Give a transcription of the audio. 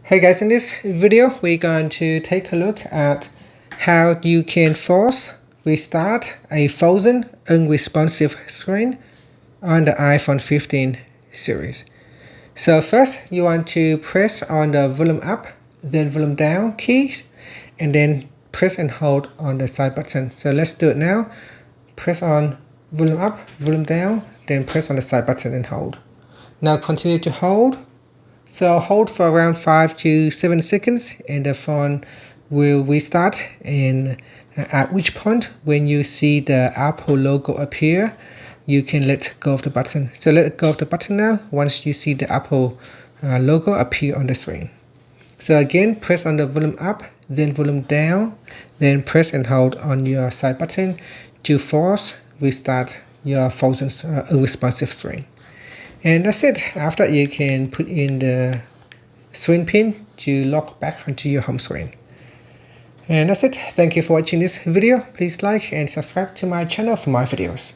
Hey guys, in this video we're going to take a look at how you can force restart a frozen unresponsive screen on the iPhone 15 series. So first you want to press on the volume up, then volume down keys, and then press and hold on the side button. So let's do it now. Press on volume up, volume down, then press on the side button and hold. Now continue to hold. So hold for around 5 to 7 seconds and the phone will restart, and at which point when you see the Apple logo appear, you can let go of the button. So let go of the button now once you see the Apple logo appear on the screen. So again, press on the volume up, then volume down, then press and hold on your side button to force restart your frozen unresponsive screen. And that's it. After that, you can put in the screen pin to lock back onto your home screen. And that's it. Thank you for watching this video. Please like and subscribe to my channel for more videos.